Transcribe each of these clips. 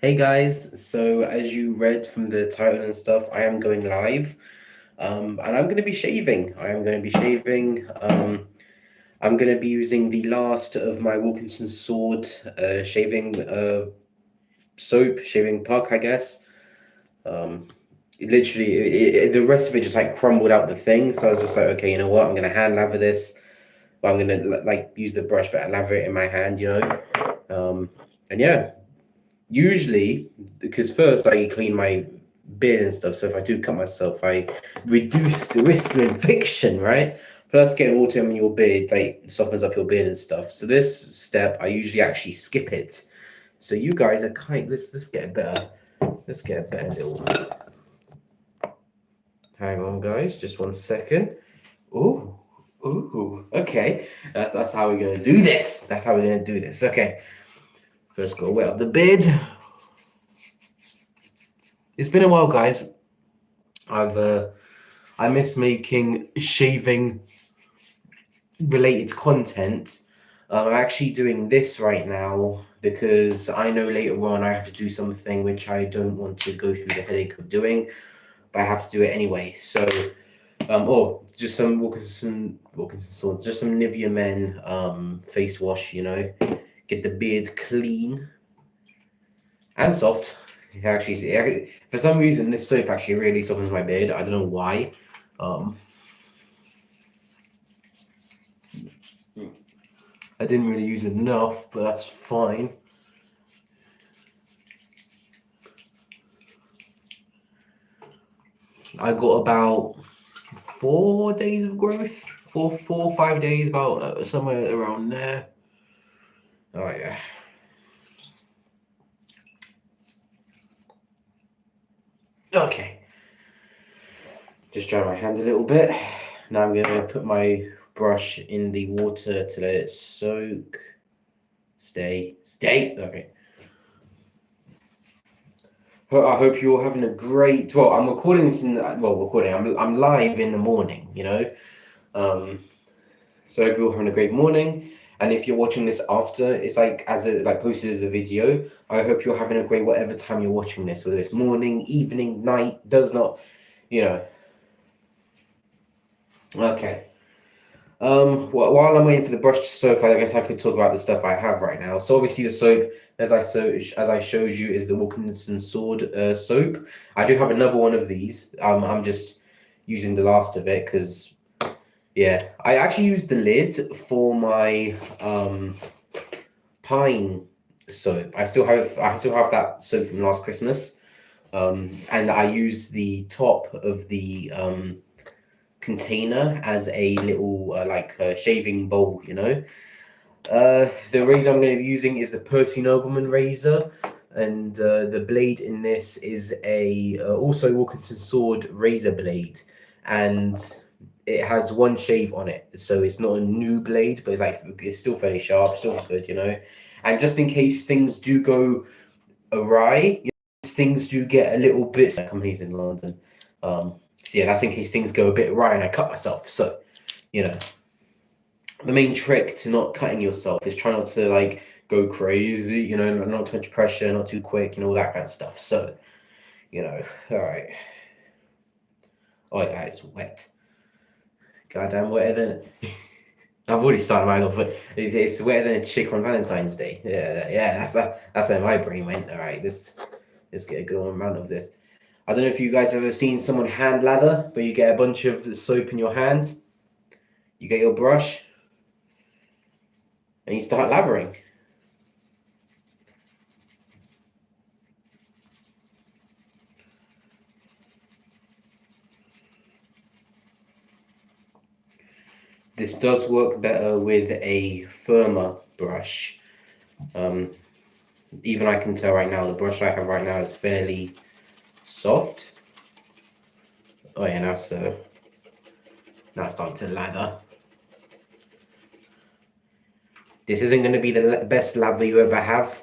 Hey guys, so as you read from the title and stuff, I am going live, and I'm going to be shaving. I am going to be shaving. I'm going to be using the last of my Wilkinson Sword shaving soap, shaving puck, I guess. Um, Literally, the rest of it just like crumbled out the thing. So I was just like, okay, you know what? I'm going to hand lather this. Well, I'm going to like use the brush, but I lather it in my hand, you know. And yeah, usually, because first I clean my beard and stuff, so if I do cut myself, I reduce the risk of infection, right? Plus, getting water in your beard like softens up your beard and stuff. So this step, I usually actually skip it. So you guys are kind. Let's get a better. Let's get a better little. Hang on, guys, just 1 second. Ooh, ooh. Okay, that's how we're gonna do this. That's how we're gonna do this. Okay, first go wet up the beard. It's been a while, guys. I miss making shaving related content. I'm actually doing this right now because I know later on I have to do something which I don't want to go through the headache of doing, but I have to do it anyway. So, just some Wilkinson Sword, just some Nivea Men face wash. Get the beard clean and soft. For some reason, this soap actually really softens my beard. I don't know why. Um, I didn't really use enough, but that's fine. I got about 4 days of growth, 5 days, about somewhere around there. Oh yeah. Okay. Just dry my hand a little bit. Now I'm gonna put my brush in the water to let it soak. Stay. Okay. I hope you're having a great. Well, I'm recording this recording. I'm live in the morning. So I hope you're having a great morning. And if you're watching this after, it's like as it like posted as a video. I hope you're having a great whatever time you're watching this, whether it's morning, evening, night, does not, you know. Okay. While I'm waiting for the brush to soak, I guess I could talk about the stuff I have right now. So obviously the soap, as I showed you, is the Wilkinson Sword soap. I do have another one of these. I'm just using the last of it because yeah, I actually used the lid for my pine soap. I still have that soap from last Christmas. And I use the top of the container as a little shaving bowl. The razor I'm going to be using is the Percy Nobleman razor, and the blade in this is a also Wilkinson Sword razor blade, and it has one shave on it, so it's not a new blade, but it's still fairly sharp, still good. And just in case things do go awry, things do get a little bit. Companies in London, so yeah, that's in case things go a bit awry and I cut myself. So, you know, the main trick to not cutting yourself is try not to like go crazy. Not too much pressure, not too quick, all that kind of stuff. So, all right. Oh yeah, it's wet. Goddamn wetter than. I've already started mine off, but it's wetter than a chick on Valentine's Day. Yeah. That's where my brain went. All right, let's get a good amount of this. I don't know if you guys have ever seen someone hand lather, but you get a bunch of soap in your hands. You get your brush, and you start lathering. This does work better with a firmer brush. Even I can tell right now, the brush I have right now is fairly soft. Oh yeah, now it's starting to lather. This isn't going to be the best lather you ever have.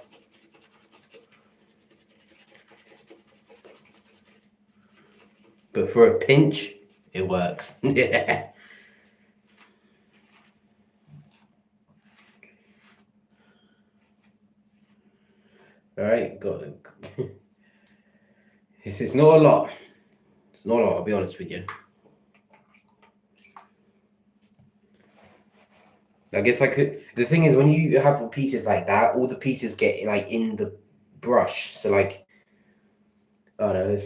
But for a pinch, it works. Yeah. All right, got it's not a lot. It's not a lot. I'll be honest with you. I guess I could. The thing is, when you have pieces like that, all the pieces get like in the brush. So like, I don't know.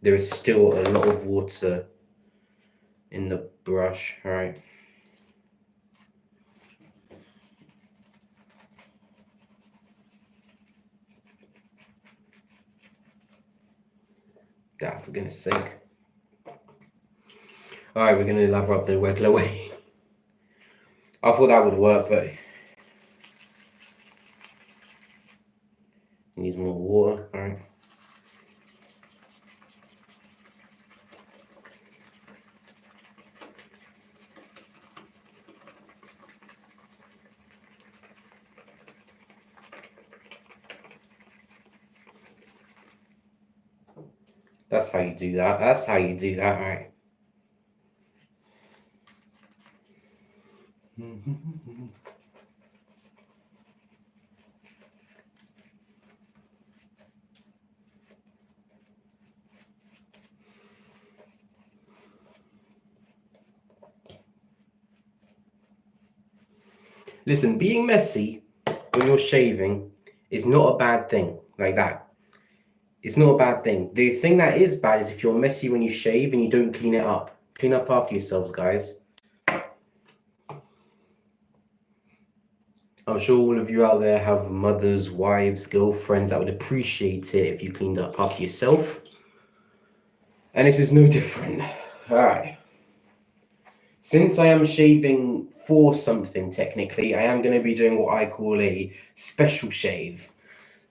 There is still a lot of water in the brush. All right. God, for goodness sake. All right, we're gonna lather up the regular way. I thought that would work, but needs more water. All right. That's how you do that. That's how you do that. All right. Listen, being messy when you're shaving is not a bad thing. Like that. It's not a bad thing. The thing that is bad is if you're messy when you shave and you don't clean it up. Clean up after yourselves, guys. I'm sure all of you out there have mothers, wives, girlfriends that would appreciate it if you cleaned up after yourself. And this is no different. Alright. Since I am shaving for something, technically, I am going to be doing what I call a special shave.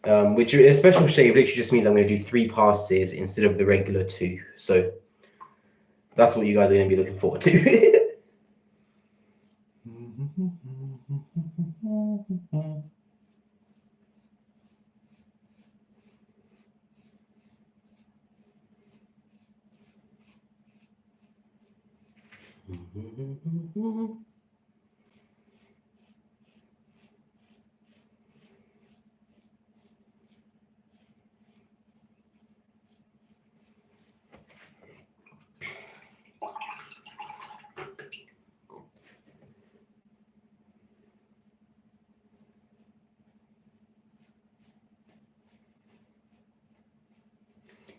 Which a special shave literally just means I'm going to do 3 passes instead of the regular 2. So that's what you guys are going to be looking forward to.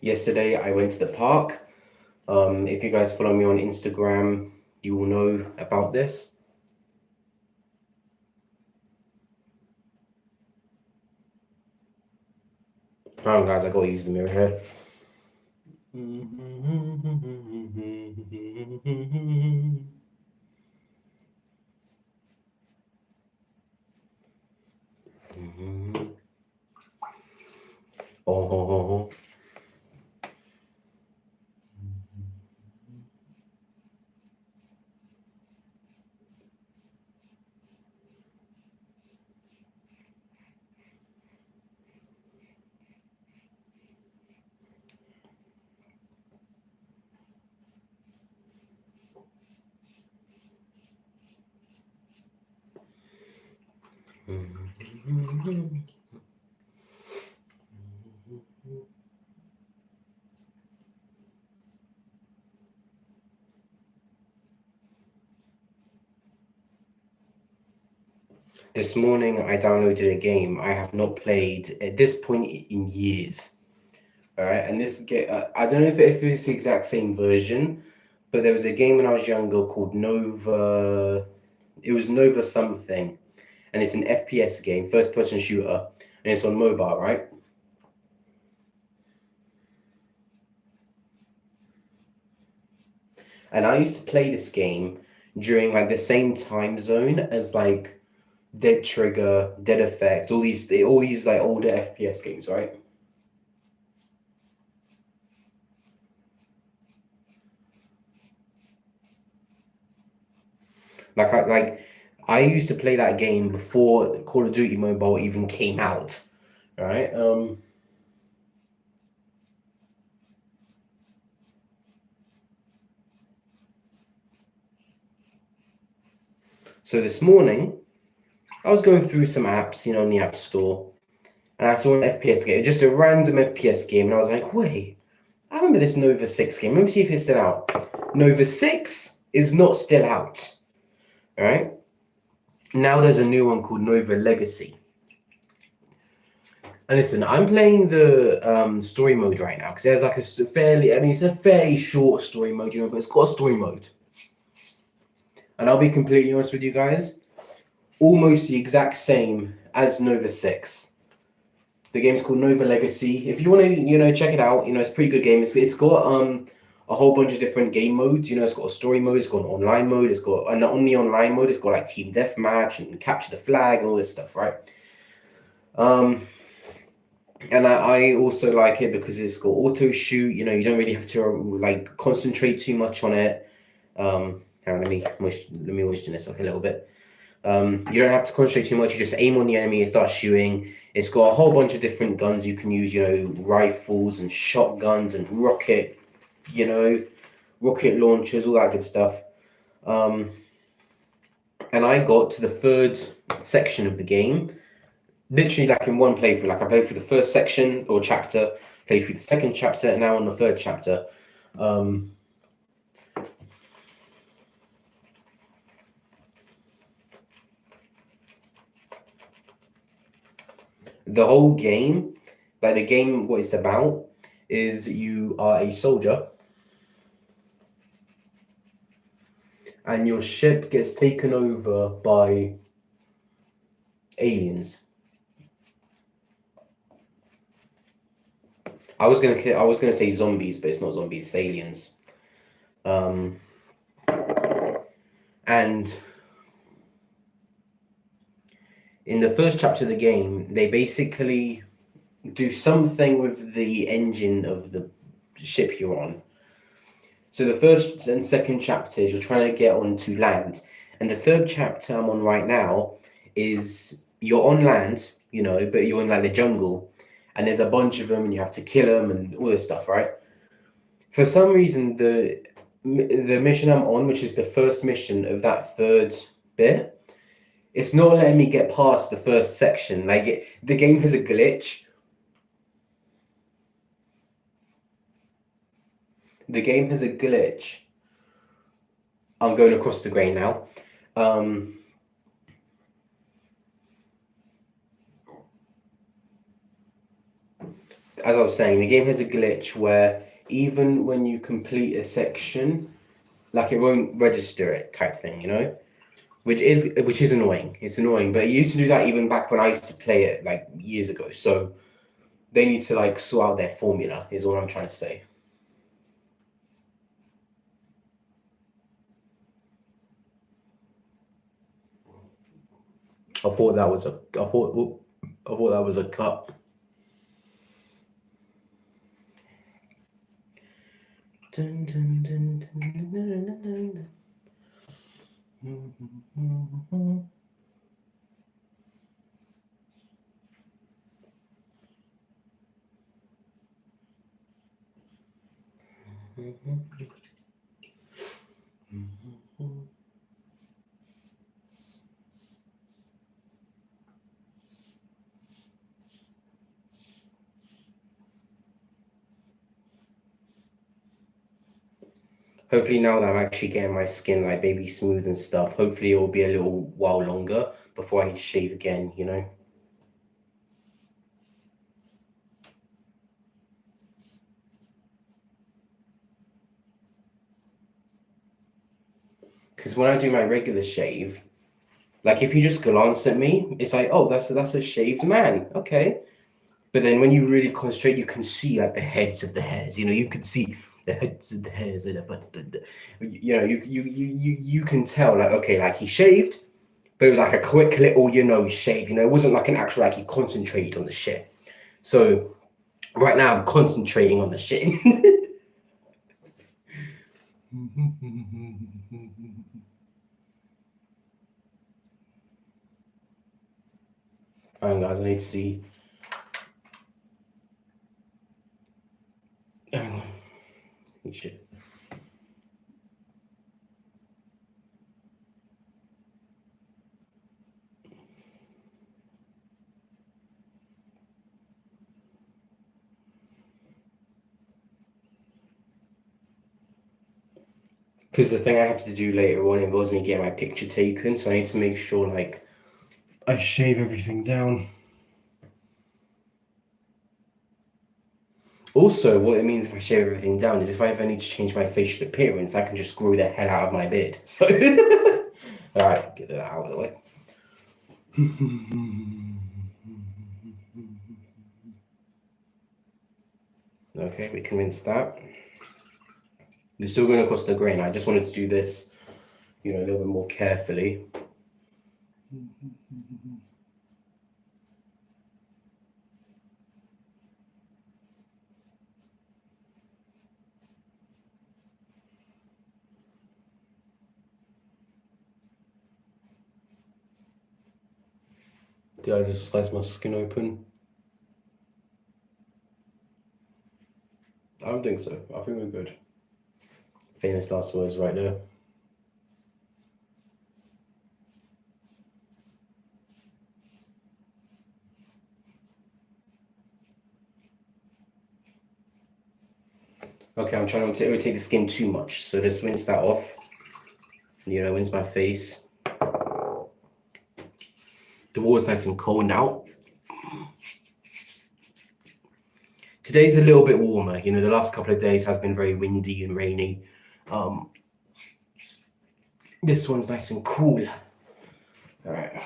Yesterday, I went to the park. If you guys follow me on Instagram, you will know about this. Oh, guys, I gotta use the mirror here. Oh. This morning, I downloaded a game I have not played at this point in years. All right, and this game, I don't know if it's the exact same version, but there was a game when I was younger called Nova. It was Nova something, and it's an FPS game, first-person shooter, and it's on mobile, right? And I used to play this game during like the same time zone as like Dead Trigger, Dead Effect, all these like older FPS games, right? I used to play that game before Call of Duty Mobile even came out, right? So this morning, I was going through some apps, you know, in the App Store, and I saw an FPS game, just a random FPS game, and I was like, wait, I remember this Nova 6 game. Let me see if it's still out. Nova 6 is not still out. All right. Now there's a new one called Nova Legacy. And listen, I'm playing the story mode right now because there's like it's a fairly short story mode, you know, but it's got a story mode. And I'll be completely honest with you guys, almost the exact same as Nova 6. The game's called Nova Legacy. If you want to, you know, check it out, you know, it's a pretty good game. It's got a whole bunch of different game modes. You know, it's got a story mode, it's got an online mode, it's got, and on the online mode, it's got like team deathmatch and capture the flag and all this stuff, right? And I also like it because it's got auto shoot. You know, you don't really have to like concentrate too much on it. Let me moisten this up a little bit. You don't have to concentrate too much. You just aim on the enemy and start shooting. It's got a whole bunch of different guns you can use. You know, rifles and shotguns and rocket launchers, all that good stuff. And I got to the third section of the game. Literally, like in one playthrough, like I played through the first section or chapter, played through the second chapter, and now on the third chapter. The whole game, like the game, what it's about is you are a soldier, and your ship gets taken over by aliens. I was gonna say zombies, but it's not zombies, it's aliens. And in the first chapter of the game, they basically do something with the engine of the ship you're on. So the first and second chapters, you're trying to get onto land. And the third chapter I'm on right now is you're on land, you know, but you're in like the jungle. And there's a bunch of them and you have to kill them and all this stuff, right? For some reason, the mission I'm on, which is the first mission of that third bit, it's not letting me get past the first section. Like the game has a glitch. The game has a glitch. I'm going across the grain now. As I was saying, the game has a glitch where even when you complete a section, like it won't register it type thing, you know? Which is annoying. It's annoying, but it used to do that even back when I used to play it like years ago. So they need to like sort out their formula, is all I'm trying to say. I thought that was a cut. Dun, dun, dun, dun, dun, dun, dun, dun. Hopefully now that I'm actually getting my skin like baby smooth and stuff, hopefully it will be a little while longer before I need to shave again, you know? Because when I do my regular shave, like if you just glance at me, it's like, oh, that's a shaved man, okay. But then when you really concentrate, you can see like the heads of the hairs. You know, you can see the heads of the hairs, but you know, you can tell like, okay, like he shaved, but it was like a quick little, you know, shave. You know, it wasn't like an actual like he concentrated on the shit. So right now I'm concentrating on the shit. Alright, guys, I need to see. Shit. Because the thing I have to do later on involves me getting my picture taken, so I need to make sure, like, I shave everything down. Also, what it means if I shave everything down is if I ever need to change my facial appearance, I can just grow the hell out of my beard. So, alright, get that out of the way. Okay, we can rinse that. We're still going across the grain. I just wanted to do this, a little bit more carefully. Did I just slice my skin open? I don't think so. I think we're good. Famous last words right there. Okay, I'm trying not to irritate the skin too much, so just rinse that off. Rinse my face. The water's nice and cold now. Today's a little bit warmer. The last couple of days has been very windy and rainy. This one's nice and cool. All right.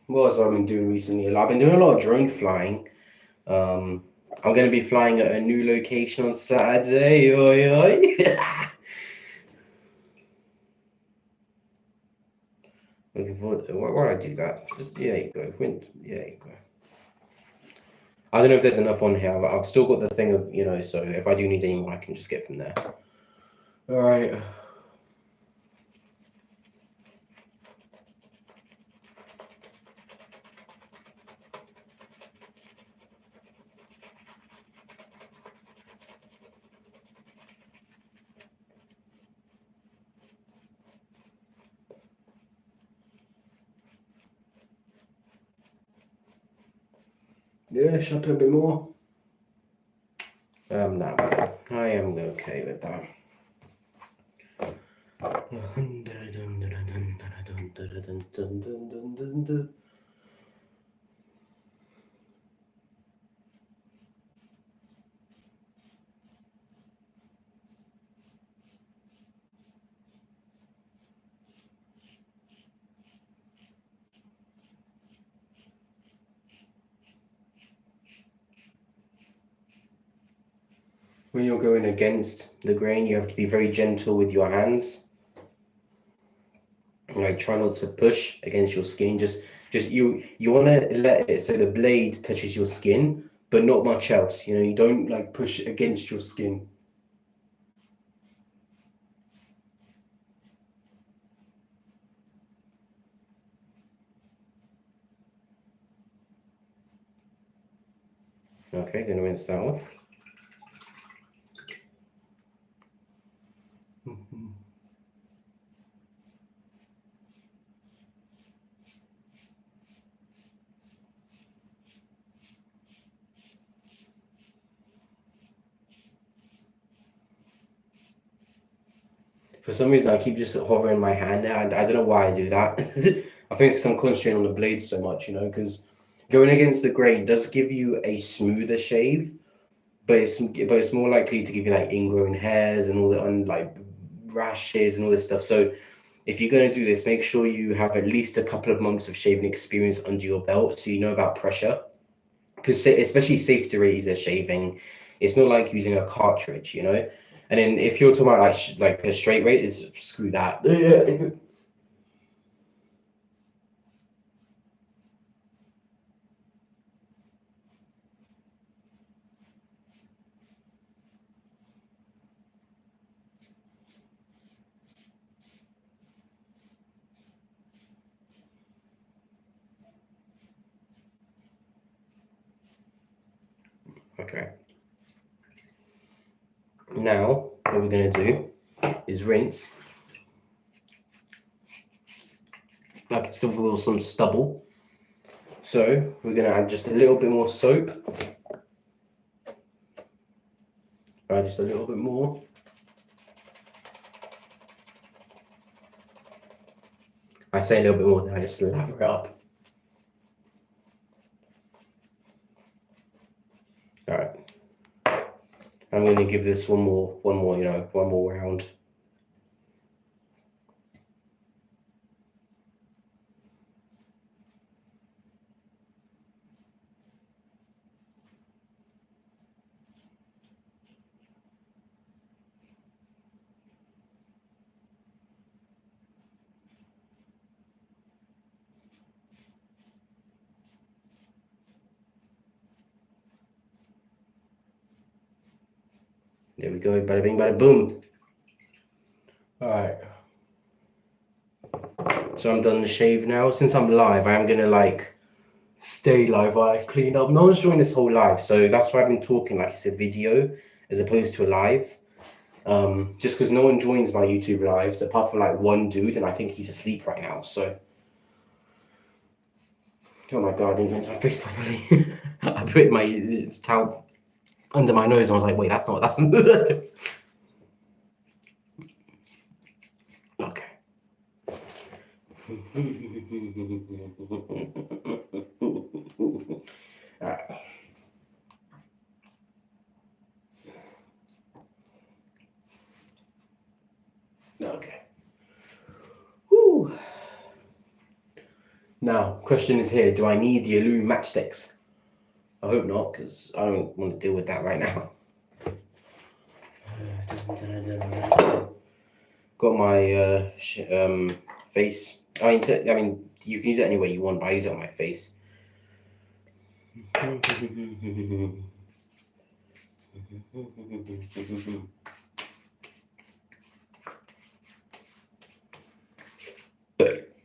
What else have I been doing recently? I've been doing a lot of drone flying. I'm going to be flying at a new location on Saturday. Oi, oi. Looking forward. Why do I do that? Just, yeah, you go. Yeah, you go. I don't know if there's enough on here. I've still got the thing of, so if I do need any more, I can just get from there. All right. Yeah, should I put a bit more? No, I am okay with that. When you're going against the grain, you have to be very gentle with your hands. Like, try not to push against your skin. Just you want to let it so the blade touches your skin, but not much else. You don't like push against your skin. Okay, gonna rinse that off. For some reason, I keep just hovering my hand there. I don't know why I do that. I think it's I'm concentrating on the blade so much, because going against the grain does give you a smoother shave, but it's more likely to give you like ingrown hairs and all the like rashes and all this stuff. So if you're going to do this, make sure you have at least a couple of months of shaving experience under your belt, so you know about pressure. Because especially safety razor shaving, it's not like using a cartridge, And then if you're talking about like a straight rate, it's screw that. Okay. Now, what we're going to do is rinse. I can still feel some stubble. So we're gonna add just a little bit more soap. Right, just a little bit more. I say a little bit more, then I just lather it up. All right. I'm going to give this one more, one more round. There we go, bada bing, bada boom. All right. So I'm done the shave now. Since I'm live, I am gonna like stay live while I clean up. No one's joined this whole live, so that's why I've been talking like it's a video as opposed to a live. Just because no one joins my YouTube lives apart from like one dude, and I think he's asleep right now. So, oh my god, I didn't rinse my face properly. I put my towel under my nose, and I was like, wait, that's. Okay. All right. Okay. Whew. Now, question is here: do I need the Illum matchsticks? I hope not, because I don't want to deal with that right now. Got my face. I mean, you can use it any way you want, but I use it on my face.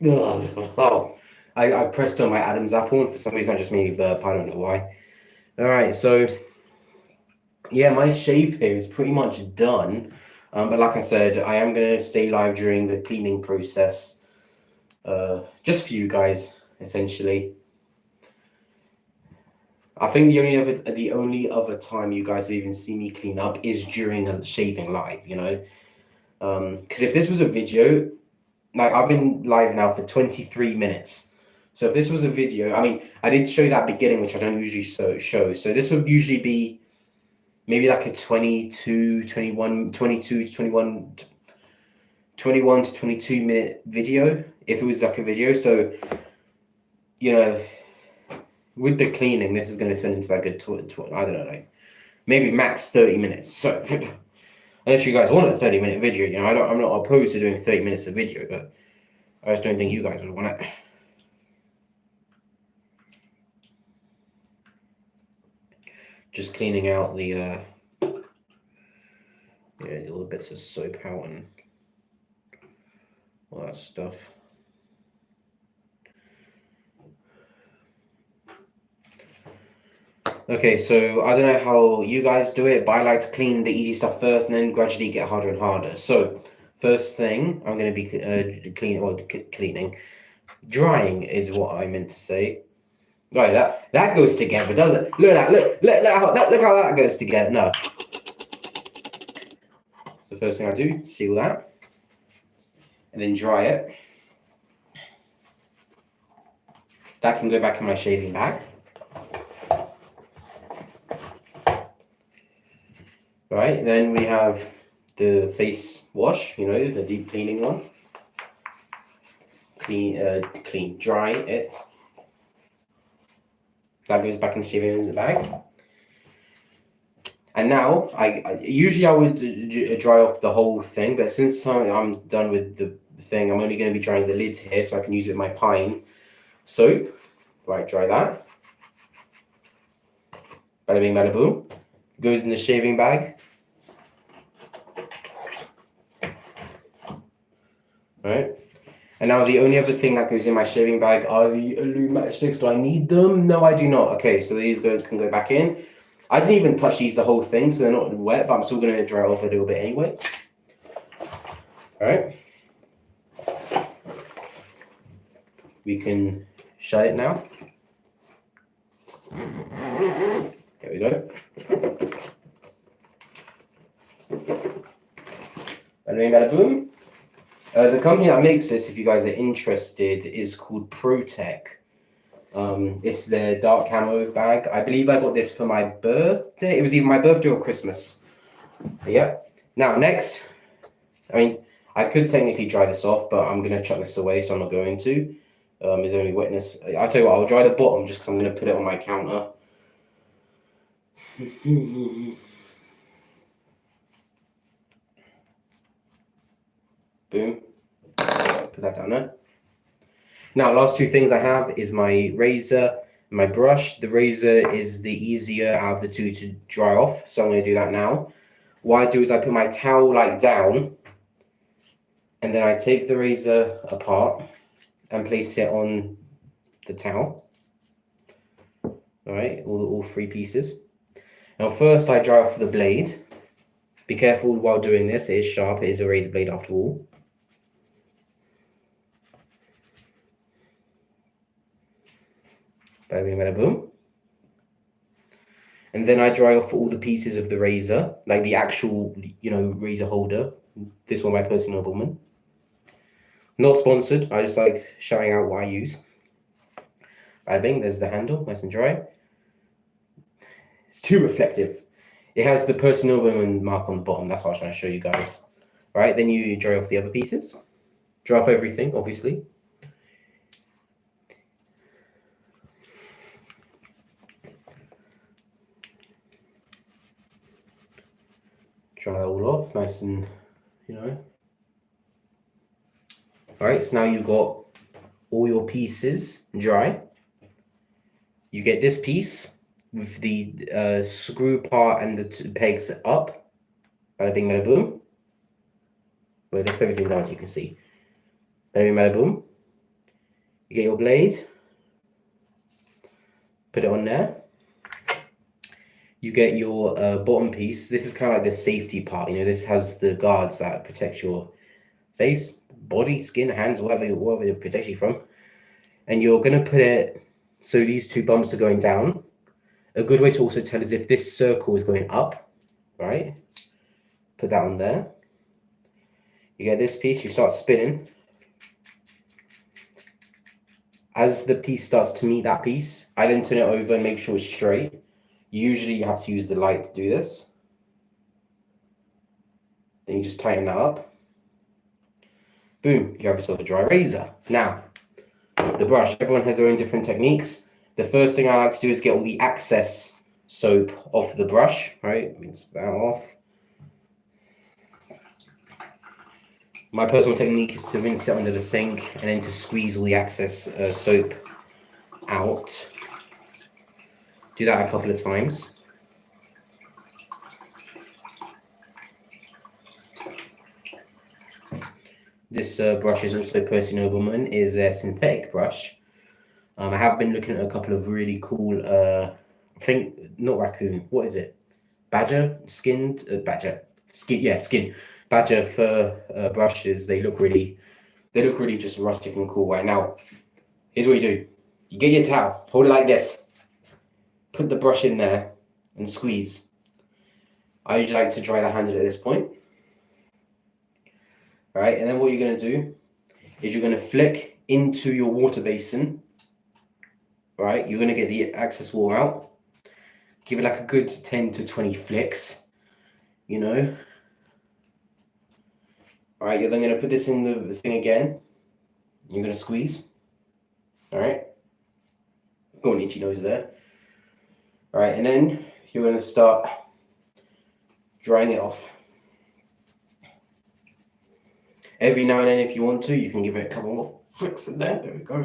Oh, I pressed on my Adam's apple, and for some reason I just made me burp. I don't know why. All right, so yeah, my shave here is pretty much done. But like I said, I am gonna stay live during the cleaning process, just for you guys, essentially. I think the only other time you guys will even see me clean up is during a shaving live, you know. Because if this was a video, like I've been live now for 23 minutes. So if this was a video, I mean, I did show that beginning, which I don't usually show. So this would usually be maybe like a 22 to 21 minute video, if it was like a video. So, you know, with the cleaning, this is going to turn into like a, I don't know, like maybe max 30 minutes. So unless you guys want a 30-minute video, you know, I'm not opposed to doing 30 minutes of video, but I just don't think you guys would want it. Just cleaning out the little bits of soap out and all that stuff. Okay, so I don't know how you guys do it, but I like to clean the easy stuff first and then gradually get harder and harder. So first thing I'm going to be cleaning. Drying is what I meant to say. Right, that goes together, doesn't it? Look at that, look how that goes together. No. So first thing I do, seal that. And then dry it. That can go back in my shaving bag. Right, then we have the face wash, you know, the deep cleaning one. Dry it. That goes back in the shaving bag. And now, usually I would dry off the whole thing, but since I'm done with the thing, I'm only going to be drying the lid here, so I can use it with my pine soap. Right, dry that. Bada bing, bada boom. Goes in the shaving bag. Right. And now the only other thing that goes in my shaving bag are the Illum matchsticks. Do I need them? No, I do not. Okay, so these can go back in. I didn't even touch these the whole thing, so they're not wet, but I'm still going to dry off a little bit anyway. All right. We can shut it now. There we go. Bada boom. The company that makes this, if you guys are interested, is called ProTech. It's their dark camo bag. I believe I got this for my birthday. It was either my birthday or Christmas. Yep. Now, next, I mean, I could technically dry this off, but I'm going to chuck this away, so I'm not going to. There's only wetness. I'll tell you what, I'll dry the bottom just because I'm going to put it on my counter. Boom. Put that down there. Now, last two things I have is my razor and my brush. The razor is the easier out of the two to dry off, so I'm going to do that now. What I do is I put my towel like down, and then I take the razor apart and place it on the towel. All right, all three pieces. Now, first I dry off the blade. Be careful while doing this, it is sharp, it is a razor blade after all. Bada bing, bada boom. And then I dry off all the pieces of the razor, like the actual, razor holder. This one by Percy Nobleman. Not sponsored, I just like showing out what I use. Bada bing, there's the handle, nice and dry. It's too reflective. It has the Percy Nobleman mark on the bottom, that's what I was trying to show you guys. Right, then you dry off the other pieces. Dry off everything, obviously. Dry that all off, nice and, Alright, so now you've got all your pieces dry. You get this piece with the screw part and the two pegs up. Bada bing, bada boom. Well, let's put everything down so you can see. Bada bing, bada boom. You get your blade. Put it on there. You get your bottom piece. This is kind of like the safety part. This has the guards that protect your face, body, skin, hands, whatever it protects you from. And you're going to put it so these two bumps are going down. A good way to also tell is if this circle is going up, right? Put that on there. You get this piece, you start spinning. As the piece starts to meet that piece, I then turn it over and make sure it's straight. Usually you have to use the light to do this. Then you just tighten that up. Boom, you have yourself a dry razor. Now, the brush, everyone has their own different techniques. The first thing I like to do is get all the excess soap off the brush, right? Rinse that off. My personal technique is to rinse it under the sink and then to squeeze all the excess soap out. Do that a couple of times. This brush is also Percy Nobleman, is a synthetic brush. I have been looking at a couple of really cool, I think, not raccoon, what is it? Badger? Skinned? Badger. Skin, yeah, skin. Badger fur brushes, they look really just rustic and cool. Right now, here's what you do. You get your towel, hold it like this. Put the brush in there and squeeze. I usually like to dry the handle at this point. All right, and then what you're going to do is you're going to flick into your water basin. All right, you're going to get the excess water out. Give it like a good 10 to 20 flicks, All right, you're then going to put this in the thing again. You're going to squeeze. All right. Go on, itchy nose there. All right, and then you're going to start drying it off. Every now and then, if you want to, you can give it a couple more flicks in there. There we go.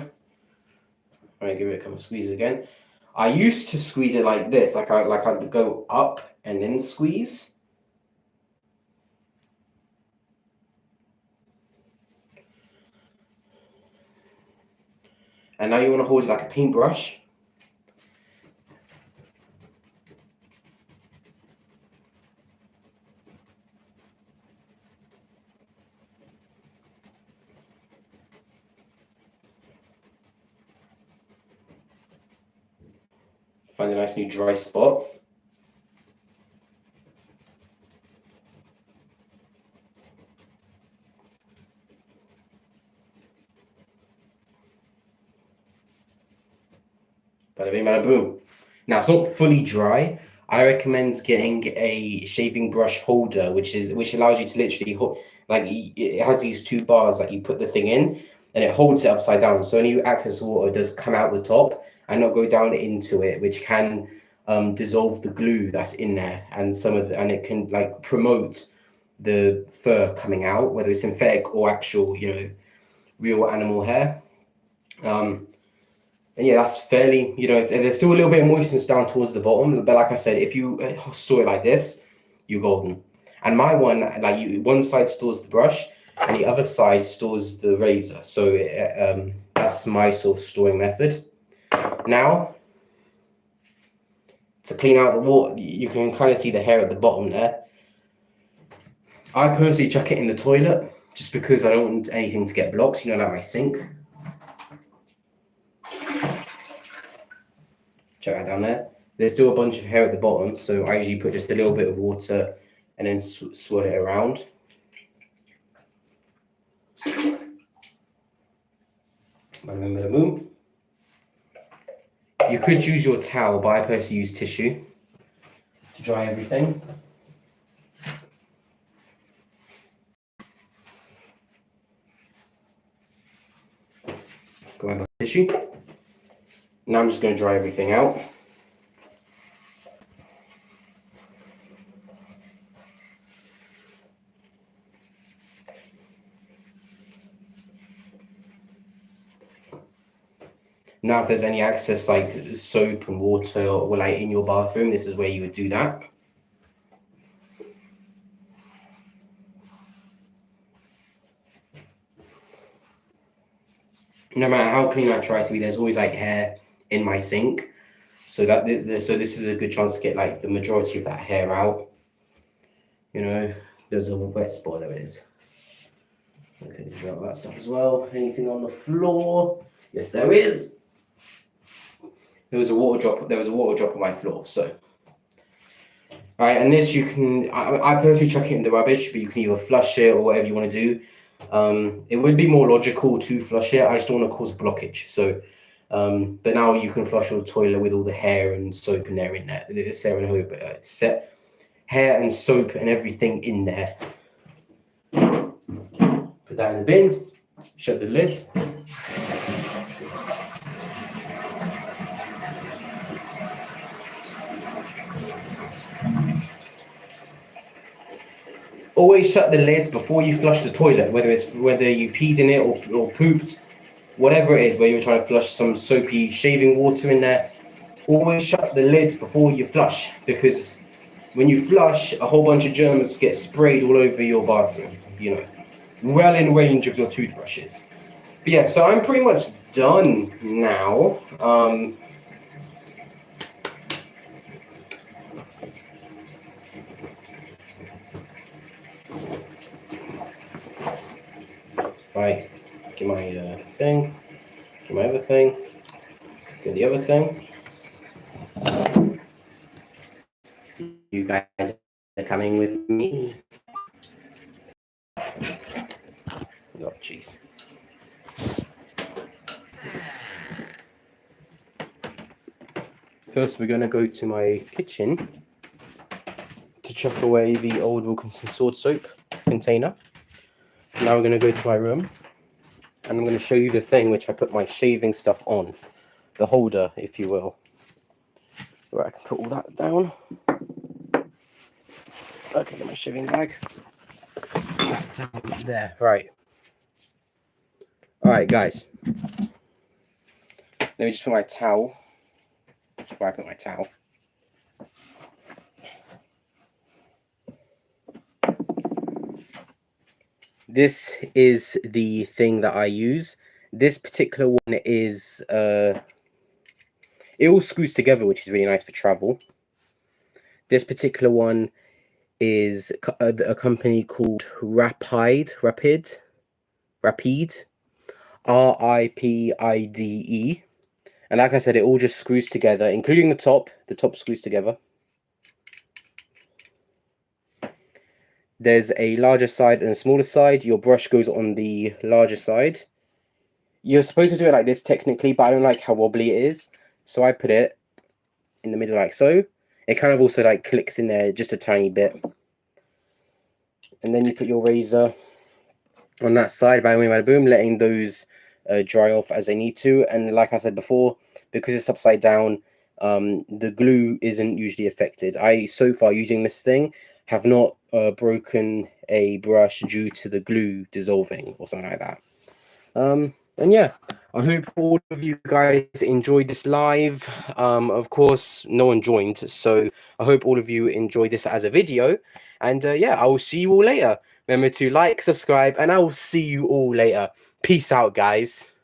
All right, give it a couple of squeezes again. I used to squeeze it like this, like I'd go up and then squeeze. And now you want to hold it like a paintbrush. Find a nice new dry spot. Bada bing, bada boom. Now it's not fully dry. I recommend getting a shaving brush holder, which allows you to literally like it has these two bars that you put the thing in, and it holds it upside down. So any excess water does come out the top and not go down into it, which can dissolve the glue that's in there, and and it can like promote the fur coming out, whether it's synthetic or actual, real animal hair. And yeah, that's fairly, there's still a little bit of moistness down towards the bottom. But like I said, if you store it like this, you're golden. And my one, one side stores the brush and the other side stores the razor. So that's my sort of storing method. Now, to clean out the water, you can kind of see the hair at the bottom there. I personally chuck it in the toilet just because I don't want anything to get blocked, like my sink. Check that down there. There's still a bunch of hair at the bottom, so I usually put just a little bit of water and then swirl it around. You could use your towel, but I personally use tissue to dry everything. Grab my tissue. Now I'm just going to dry everything out. Now, if there's any excess like soap and water or like in your bathroom, this is where you would do that. No matter how clean I try to be, there's always like hair in my sink, so this is a good chance to get like the majority of that hair out. There's a wet spot. There it is. Okay, dry out that stuff as well. Anything on the floor? Yes, there is. There was a water drop on my floor. So, all right, and this you can. I personally chuck it in the rubbish, but you can either flush it or whatever you want to do. It would be more logical to flush it. I just don't want to cause a blockage. So, but now you can flush your toilet with all the hair and soap in there. Hair and soap and everything in there. Put that in the bin. Shut the lid. Always shut the lids before you flush the toilet, whether you peed in it or pooped, whatever it is, where you're trying to flush some soapy shaving water in there. Always shut the lid before you flush, because when you flush, a whole bunch of germs get sprayed all over your bathroom, well in range of your toothbrushes. But yeah, so I'm pretty much done now. Right, get my thing, get my other thing, get the other thing. You guys are coming with me. Oh, jeez. First, we're going to go to my kitchen to chuck away the old Wilkinson sword soap container. Now we're going to go to my room, and I'm going to show you the thing which I put my shaving stuff on. The holder, if you will. Where I can put all that down. Okay, get my shaving bag. There, right. Alright, guys. Let me just put my towel. Where I put my towel. This is the thing that I use. This particular one is, it all screws together, which is really nice for travel. This particular one is a company called Rapide, RIPIDE, And like I said, it all just screws together, including the top. The top screws together. There's a larger side and a smaller side. Your brush goes on the larger side. You're supposed to do it like this technically, but I don't like how wobbly it is. So I put it in the middle like so. It kind of also like clicks in there just a tiny bit. And then you put your razor on that side, bada boom, bada boom, letting those dry off as they need to. And like I said before, because it's upside down, the glue isn't usually affected. I, so far using this thing, have not broken a brush due to the glue dissolving or something like that. And yeah, I hope all of you guys enjoyed this live. Of course, no one joined, so I hope all of you enjoyed this as a video. And yeah, I will see you all later. Remember to like, subscribe, and I will see you all later. Peace out, guys.